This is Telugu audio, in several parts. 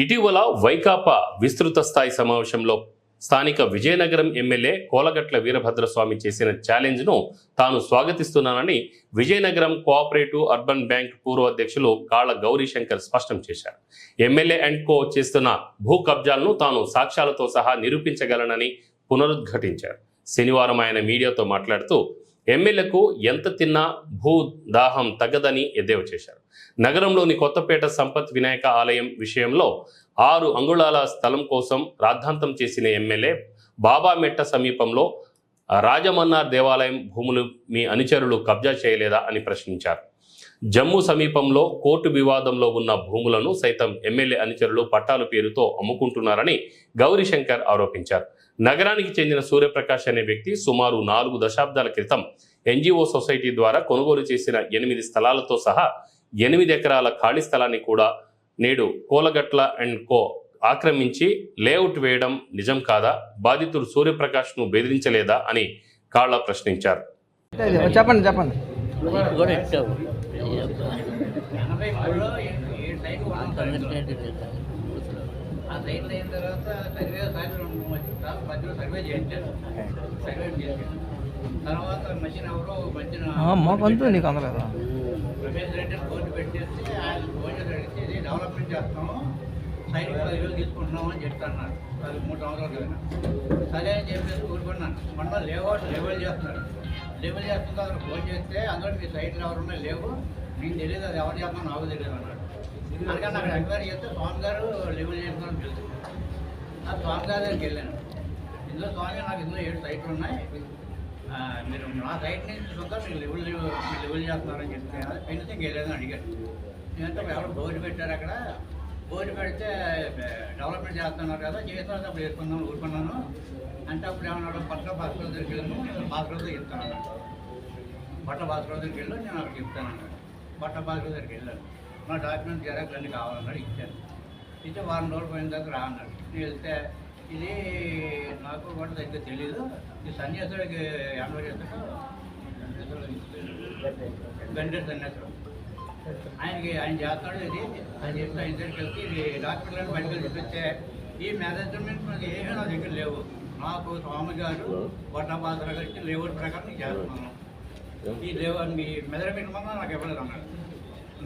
ఇటీవల వైకాపా విస్తృత స్థాయి సమావేశంలో స్థానిక విజయనగరం ఎమ్మెల్యే కోలగట్ల వీరభద్రస్వామి చేసిన ఛాలెంజ్ను తాను స్వాగతిస్తున్నానని విజయనగరం కోఆపరేటివ్ అర్బన్ బ్యాంక్ పూర్వ అధ్యక్షులు కాళ్ళ గౌరీశంకర్ స్పష్టం చేశారు. ఎమ్మెల్యే అండ్ కో చేస్తున్న భూ కబ్జాలను తాను సాక్ష్యాలతో సహా నిరూపించగలనని పునరుద్ఘాటించారు. శనివారం ఆయన మీడియాతో మాట్లాడుతూ ఎమ్మెల్యేకు ఎంత తిన్నా భూ దాహం తగ్గదని ఎద్దేవా చేశారు. నగరంలోని కొత్తపేట సంపత్ వినాయక ఆలయం విషయంలో 6 అంగుళాల స్థలం కోసం రాద్ధాంతం చేసిన ఎమ్మెల్యే బాబామెట్ట సమీపంలో రాజమన్నార్ దేవాలయం భూములు మీ అనుచరులు కబ్జా చేయలేదా అని ప్రశ్నించారు. జమ్మూ సమీపంలో కోర్టు వివాదంలో ఉన్న భూములను సైతం ఎమ్మెల్యే అనుచరులు పట్టాలు పేరుతో అమ్ముకుంటున్నారని గౌరీశంకర్ ఆరోపించారు. నగరానికి చెందిన సూర్యప్రకాష్ అనే వ్యక్తి సుమారు 4 దశాబ్దాల క్రితం ఎన్జిఓ సొసైటీ ద్వారా కొనుగోలు చేసిన 8 స్థలాలతో సహా 8 ఎకరాల ఖాళీ స్థలాన్ని కూడా నేడు కోలగట్ల అండ్ కో ఆక్రమించి లేఅవుట్ వేయడం నిజం కాదా? బాధితుడు సూర్యప్రకాష్ను బెదిరించలేదా అని కాళ్ళ ప్రశ్నించారు. చెప్పండి తర్వాత మధ్యన ఎవరో మాకంతూ నీకు అందలేదా రమేష్ రెడ్డి కోర్టు పెట్టేసి ఆయన ఫోన్ చేసి అడిగితే ఇది డెవలప్మెంట్ చేస్తాము, సైడ్కి 10,000 తీసుకుంటున్నాము అని చెప్తున్నారు. అది 3 సంవత్సరాలు కదా. సరే అని చెప్పేసి కూరుకున్నాను. మొన్న లేవల్ చేస్తున్నారు. లేవల్ చేస్తున్న తర్వాత ఫోన్ చేస్తే అందులో మీ సైట్లు ఎవరున్నా లేవు, మీకు తెలియదు, అది ఎవరు చేస్తున్నా నాకు తెలియదు అన్నాడు. అందుకని అక్కడ ఎంక్వైరీ చేస్తే స్వామి గారు లేవల్ చేస్తున్నారని తెలుసు. ఆ స్వామి గారి దగ్గరికి వెళ్ళాను. ఇందులో స్వామి నాకు ఇందులో 7 సైట్లు ఉన్నాయి, మీరు నా సైట్ నుంచి చూద్దాం, మీరు లెవెల్ చేస్తున్నారని చెప్తే పెన్సింగ్ వెళ్ళేదని అడిగారు. నేనంటే ఎవరు బోర్డు పెట్టారు, అక్కడ బోర్డు పెడితే డెవలప్మెంట్ చేస్తున్నారు కదా, చేసిన అప్పుడు వేసుకున్నాను ఊరుకున్నాను అంటే అప్పుడు ఏమన్నాడు, పట్ల భాస్కర్ దగ్గరికి వెళ్ళాను, భాస్కర్ దగ్గరికి చెప్తాను. పట్ల భాస్కర్ దగ్గరికి వెళ్ళి నేను అక్కడికి చెప్తాను. పట్ల భాస్కర్ దగ్గరికి వెళ్ళాను. నా డాక్యుమెంట్ జెరాక్స్ అన్నీ కావాలన్నాడు, ఇచ్చాను. ఇచ్చే వారం రోజులు పోయిన దగ్గర రా అన్నాడు. నేను వెళ్తే ఇది నాకు కూడా దగ్గర తెలీదు, ఈ సన్యాసుడికి ఎండవ చేస్తాడు గండెడ్ సన్యాసుడు, ఆయన చేస్తాడు. ఇది ఆయన చెప్తే ఆయన దగ్గరికి వెళ్తే ఇది డాక్టర్లను బయటకు చూపిస్తే ఈ మేనేజ్మెంట్ మనకి ఏమీ నా దగ్గర లేవు, నాకు స్వామి గారు వడ్డపాత్ర కలిసి లేఅవుట్ ప్రకారం నేను చేస్తున్నాను, ఈ లేఅవుట్ మీ మెజర్మెంట్ మాత్రం నాకు ఇవ్వలేదు అన్నాడు.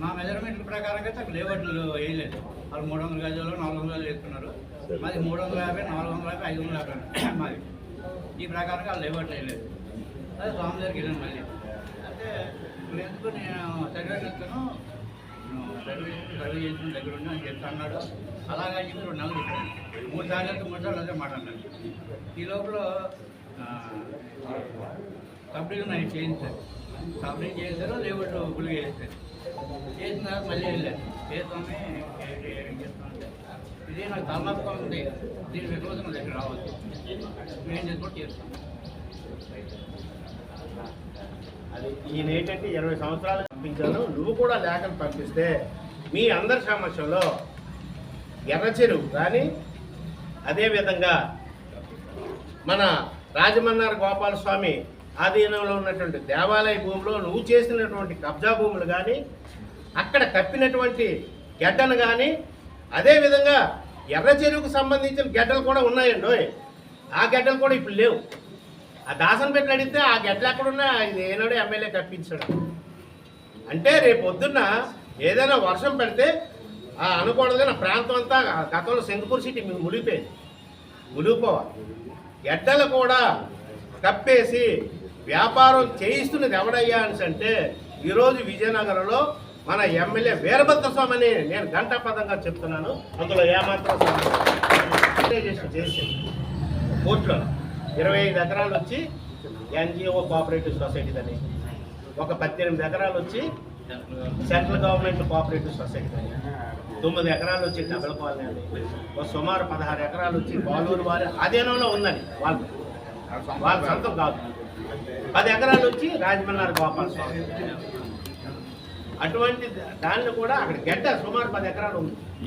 నా మెజర్మెంట్ ప్రకారంగా నాకు లేఅవుట్లు వేయలేదు. వాళ్ళు 300 గజాలు 400 గజాలు వేస్తున్నారు, మాది 350, 450, 550 మాది. ఈ ప్రకారంగా వాళ్ళు లేఅవుట్లు వేయలేదు. అదే స్వామి దగ్గరికి వెళ్ళాను మళ్ళీ. అయితే ఇప్పుడు ఎందుకు నేను సర్వే చేస్తాను, సర్వే చేసిన దగ్గర ఉండి అని చెప్తా అన్నాడు. అలాగే చెప్పి 2 నెలలు చెప్పాను. 3 సార్లు అదే మాట అన్నాడు. ఈ లోపల కంప్లీట్గా నాకు చేయించారు. కంప్లీట్ చేశారు, లేఅవుట్లు గుళ్ళు వేస్తారు. చేసిన తర్వాత మళ్ళీ వెళ్ళాను. చేస్తామే ఇది నాకు తలనొప్పి ఉంది, దీని విరోధం దగ్గర రావచ్చు, నేను చెప్పి చేస్తాను. అది ఈయన ఏంటంటే 20 సంవత్సరాలు పంపించాను, నువ్వు కూడా లేఖలు పంపిస్తే మీ అందరి సమక్షంలో ఎర్రచెరువు కానీ అదేవిధంగా మన రాజమన్నార్ గోపాలస్వామి ఆధీనంలో ఉన్నటువంటి దేవాలయ భూమిలో నువ్వు చేసినటువంటి కబ్జా భూములు కానీ, అక్కడ కప్పినటువంటి గడ్డను కానీ, అదేవిధంగా ఎర్ర చెరువుకు సంబంధించిన గడ్డలు కూడా ఉన్నాయండి. ఆ గడ్డలు కూడా ఇప్పుడు లేవు. ఆ దాసన్ పెట్టి అడిగితే ఆ గడ్డలు ఎక్కడున్నా ఇది ఏనాడు ఎమ్మెల్యే కప్పించాడు. అంటే రేపు పొద్దున్న ఏదైనా వర్షం పెడితే అనకూడదు, నా ప్రాంతం అంతా గతంలో సింగపూర్ సిటీ మీకు మునిగిపోవాలి. గడ్డలు కూడా కప్పేసి వ్యాపారం చేయిస్తున్నది ఎవడయ్యా అని అంటే ఈరోజు విజయనగరంలో మన ఎమ్మెల్యే వీరభద్రస్వామి అని నేను ఘంటాపదంగా చెప్తున్నాను. అందులో ఏమాత్రం చేసి కోర్టులో 25 ఎకరాలు వచ్చి ఎన్జిఓ కోఆపరేటివ్ సొసైటీ అని, ఒక 18 ఎకరాలు వచ్చి సెంట్రల్ గవర్నమెంట్ కోఆపరేటివ్ సొసైటీ అని, 9 ఎకరాలు వచ్చి డబల్ కాలనీ అని, ఒక సుమారు 16 ఎకరాలు వచ్చి బాలూరు వారి ఆధీనంలో ఉందని వాళ్ళ సొంతం కాదు. 10 ఎకరాలు వచ్చి రాజమన్నార్ గోపాలస్వామి. అటువంటి దాన్ని కూడా అక్కడ గడ్డ సుమారు 10 ఎకరాలు ఉంది.